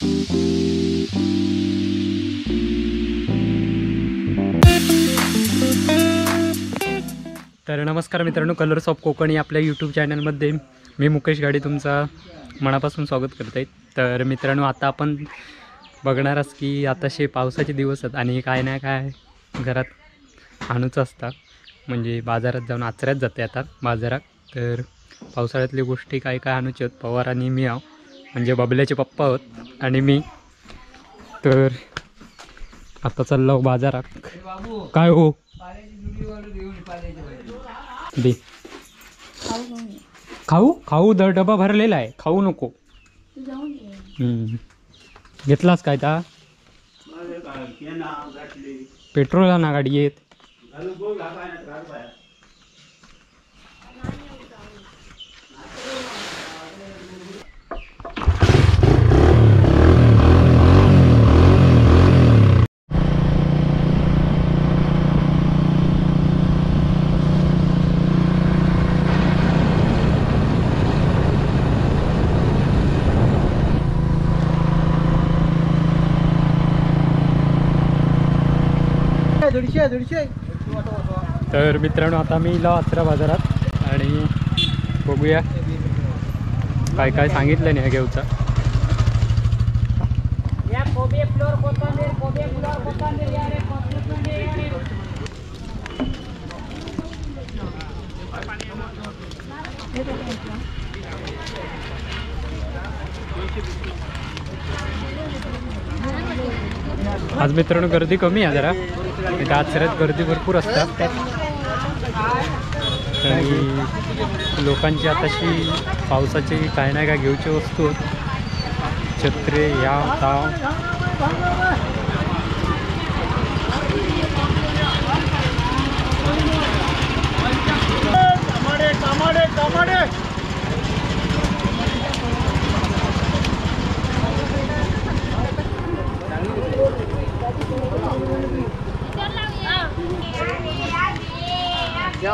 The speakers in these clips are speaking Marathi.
तर नमस्कार मित्रांनो, कलर्स ऑफ कोकण आपल्या यूट्यूब चॅनलमध्ये मी मुकेश गाडी तुमचा मनापासून स्वागत करत आहे। तर मित्रांनो, आता आपण बघणारच की आताशे पावसाचे दिवस आहेत आणि काय ना काय घरात आणूच असता, म्हणजे बाजारात जाऊन आचऱ्यात जाते आता बाजारात। तर पावसाळ्यातली गोष्टी काय काय आणूचे आहेत, पवार आणि मी आहो, म्हणजे बबल्याचे पप्पा आहोत आणि मी। तर आता चाललो बाजारात। काय हो दे खाऊ खाऊ डबा भरलेला आहे, खाऊ नको। घेतलास काय ता पेट्रोल ना गाडी येत। तर मित्रांनो, आता मी इला आचरा बाजारात आणि बघूया काय काय सांगितलं नाही घेऊचा। आज मित्रांनो गर्दी कमी आहे जरा, इथं आचऱ्यात गर्दी भरपूर असतात आणि लोकांची आताशी पावसाची काय ना काय घेऊची वस्तू, छत्रे या ताव।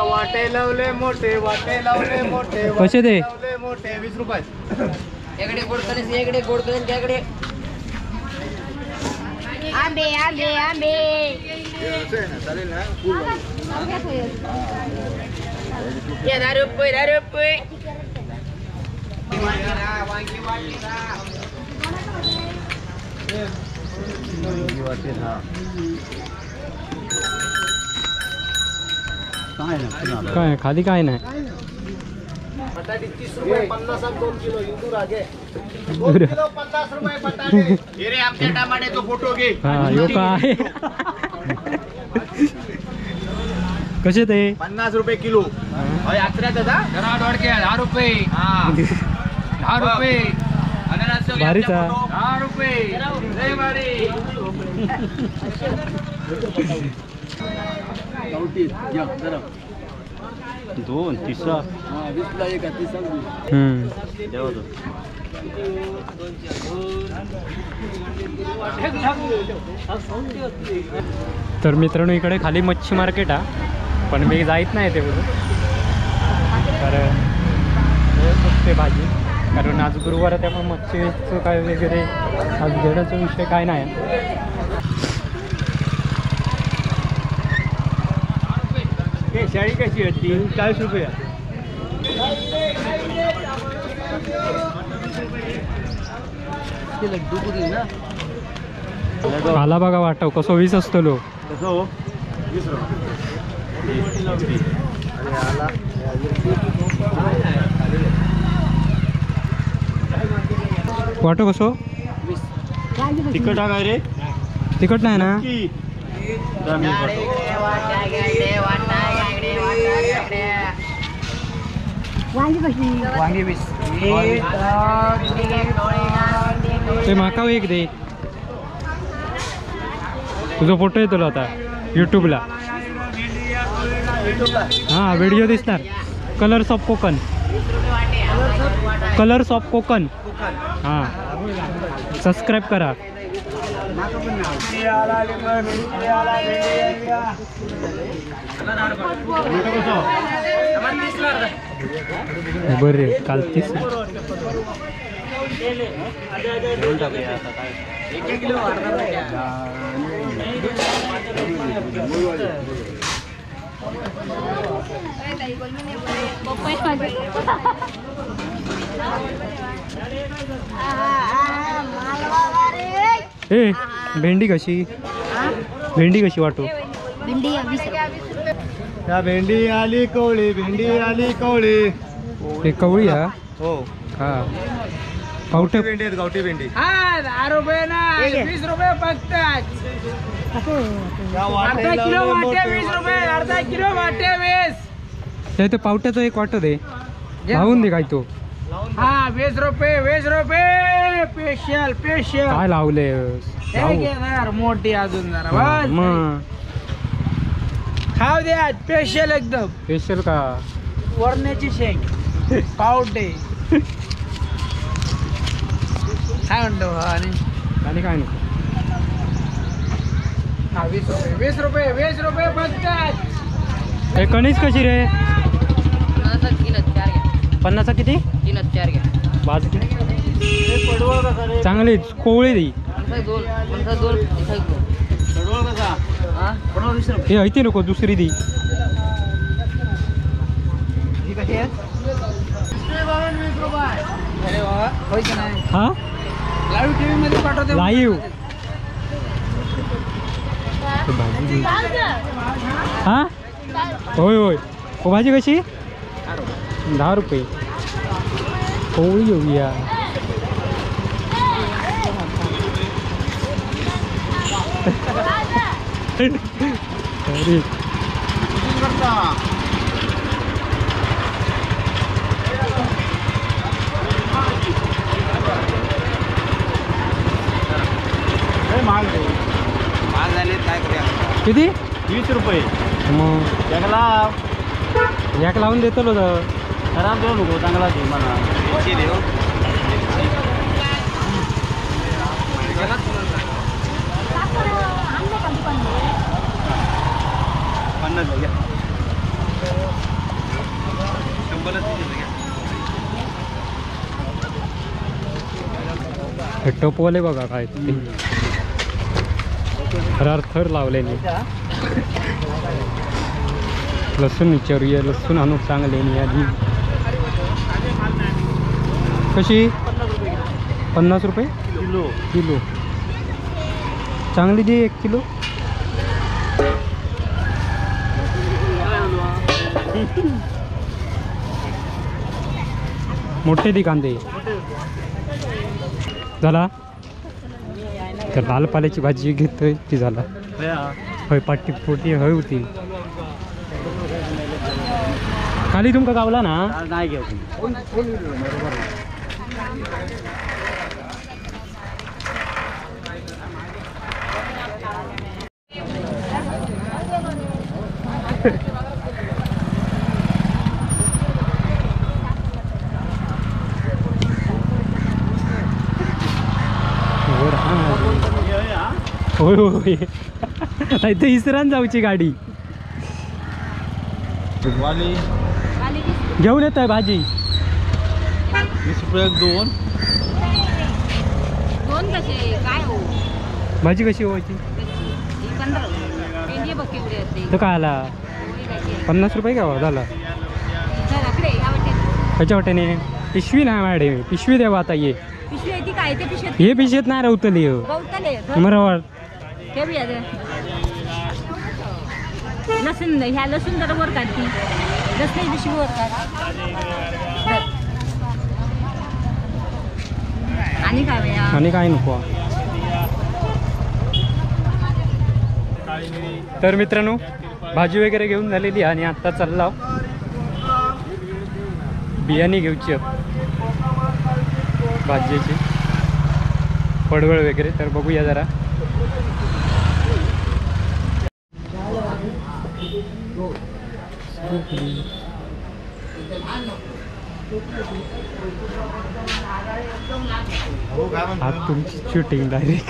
वाटे लावले मोठे, वाटे लावले मोठे, कसे ते मोठे 20 रुपये। इकडे गोडकलेस, इकडे गोडकलेस, त्याकडे आंबे आंबे आंबे चालेल ना? 10 रुपये 10 रुपये। काय खाली काय नाही। बटाटे 30 रुपये, 50 2 किलो इंदूर आगे 2 किलो 50 रुपये बटाटे। हे रे आपल्या टमाट्याचा फोटो घे। हा यो काय कसे ते 50 रुपये किलो। होय यात्रा दादा जरा दोडके 10 रुपये। हां 10 रुपये अननस भारीचा 10 रुपये लय भारी। दोन तिसा 20 ला एक 30 देवा तो। तर मित्रांनो, इकडे खाली मच्छी मार्केट आहे, पण मी जायत नाही ते बोलून, कारण ते भाजी, कारण आज गुरुवार आहे त्यामुळे मच्छीचं काय वगैरे आज घेण्याचा विषय काय नाही। शाळी कशी आहे? 40 रुपये। लड्डू पुरी ना आला बघा वाटव कसो 20 असतो लो कसो 20 रुपये। वाटो कसो तिखट आहे रे? तिखट नाही ना? वांगी 20 ते माका एक दे, तुझा फोटो येतो आता यूट्यूबला। हां व्हिडिओ दिसणार, colours of Konkan, colours of Konkan. हां सबस्क्राईब करा। बरे काल 30 ए भेंडी कशी वाटू? भिंडी त्या भेंडी आली कवळी, भेंडी आली कवळी. हे कवळी हा? हो, हा. पावटे भेंडी आहेत, गावठी भेंडी. 10 रुपये ना 20 रुपये फक्त. त्या अर्धा वाटेला किलो वाटे मोठे 20 रुपये, अर्धा किलो वाटे 20. ते पावट्याचं एक वाटत आहे लावून दे काय तो. हा 20 रुपये स्पेशल काय लावले मोठी अजून जरा बस. मग खाऊ द्या स्पेशल एकदम. स्पेशल का? वरण्याची शेंग पावटे. काय म्हणतो आणि काय नाही. 20 रुपये फक्त. हे कणीस कशी रे? 50 किती? 4 घ्या. बाजू पडवळ कसा रे? चांगली कोवळी दी. दोन पडवळ कसा? पडवळ 20 रुपये. हे ऐते नको दुसरी दी. ही कशी आहे? 20 रुपये. अरे बाबा होय की नाही? हा लाईव्ह टीव्ही मध्ये पाठवते. लाईव्ह हा होय होय. हो भाजी कशी? 10 रुपये. कोवळी घेऊया. अरे महाग झाले, काय करूया? किती? 20 रुपये. मग जंगला याक लावून देतो लो. खराब देऊ नको, चांगला दे मला. 200 देऊ. हे टोपवाले बघा काय ते थर लावलेले. लसूण विचारूया. लसूण आणून चांगले आधी. कशी? 50 रुपये किलो. चांगली दे 1 किलो. मोठे दी कांदे. झाला तर लाल पाल्याची भाजी घेतोय ती. झाला होय. पाटी पोटी हय होती. खाली तुमका गावला ना? नाही घेऊ. होय होय. नाही तर इसरान जाऊची गाडी वाली घेऊन येत आहे भाजी. 20 रुपये 2. दोन कसे काय हो? भाजी कशी व्हायची? 15 रुपये. भेंडी बघ केवढी असते. तर काय आला? 50 रुपये का झाला? ह्याच्या वाट्याने पिशवी नाही मॅडम. पिशवी द्यावा आता. ये पिशवी आहे ती काय ते पिशवी हे पिशवीत नाही रवतली. गवतले बरोबर. लसूण ह्या लसूण जरा वर काढती. लसणी पिशवी वर काढ. आणि काय भैया? आणि काय नको. तर मित्रांनो भाजी वगैरे घेऊन झालेली आणि आत्ता चालला बियाणी घेऊची भाजीची. पडवळ वगैरे. तर बघूया जरा. आज तुमची शूटिंग डायरेक्ट.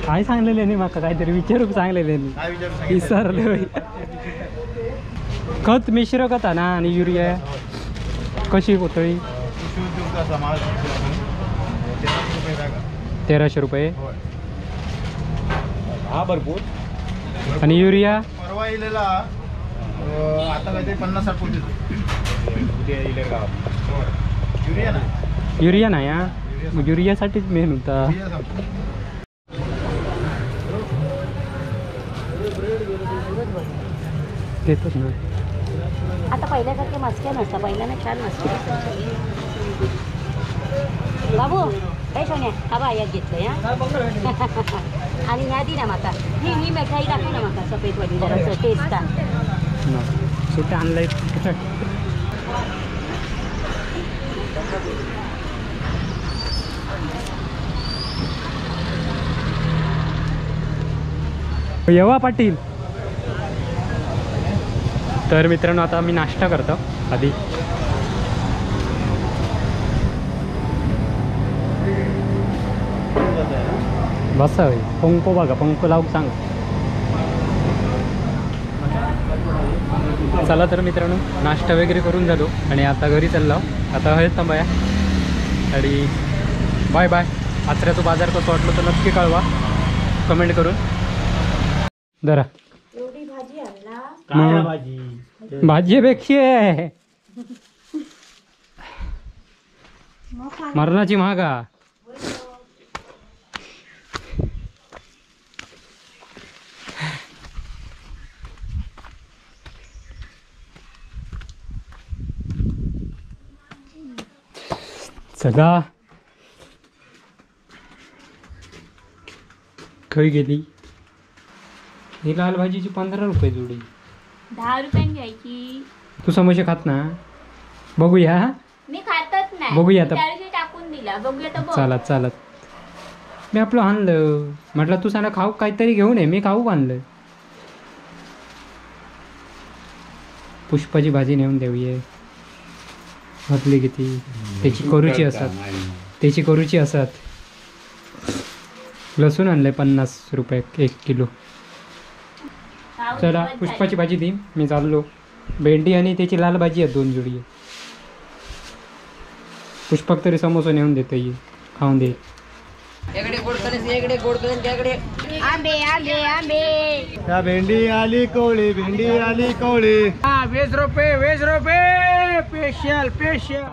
काय सांगलेले नाही माका? काहीतरी विचारू सांगलेले नाही. विसरले. खत मिश्र खत ना आणि युरिया कशी कोतळी कसा माल 1300 रुपये बॅग 1300 रुपये. हा भरपूर. आणि युरिया परवा इलेला आता काहीतरी 50-60 पोती युरिया ना. युरिया नाही हा, युरियासाठीच मेन होता. तेच ना. आता पहिल्यासारखे मस्क्या नसतात, पहिल्यानं छान मस्क्या. बाबू काय सोन्या हा बा यात घेतलंय हा. आणि ह्या दी ना माका ही मिठाई दाखव ना माका सफेद वाली जरासं टेस्ट सुट्टे आणलंय. येवा पाटील. तर मित्रांनो आता मी नाश्ता करतो आधी. बसा होय पंको बघा, पंको लावूक सांग. चला तर मित्रांनो नाश्ता वगैरे करून झालो आणि आता घरी चाललो. आता हेच थांबाया आणि बाय बाय. आचऱ्याचा बाजार कसं वाटलं तर नक्की कळवा कमेंट करून. जरा एवढी भाजी आणला. भाजीपेक्षा मरणाची महागा. चला खय गेली ही लाल भाजीची 15 रुपये जोडी. 10 रुपयांनी घ्यायची. तू समोसे खात ना. बघूया मी खातच नाही. बघूया आता. त्या दिवशी टाकून दिला. बघूया तर बघ. चालत चालत मी आपलं आणलं. म्हटलं तू सांगा खाऊ काहीतरी घेऊन ये. मी खाऊ आणलं. पुष्पाची भाजी नेऊन देऊये. घातली किती त्याची करूची असतात. त्याची करूची असतात. लसूण आणलंय 50 रुपये 1 किलो. खाऊ चला दिवस पुष्पाची भाजी दी. मी चाललो. भेंडी आणि त्याची लाल भाजी आहे 2 जोडी. पुष्पाक तरी समोसा नेऊन देते ये खाऊन दे. आंबे आंबे आंबे. त्या भेंडी आली कवळी, भेंडी आली कवळी. 20 रुपये 20 रुपये स्पेशल स्पेशल.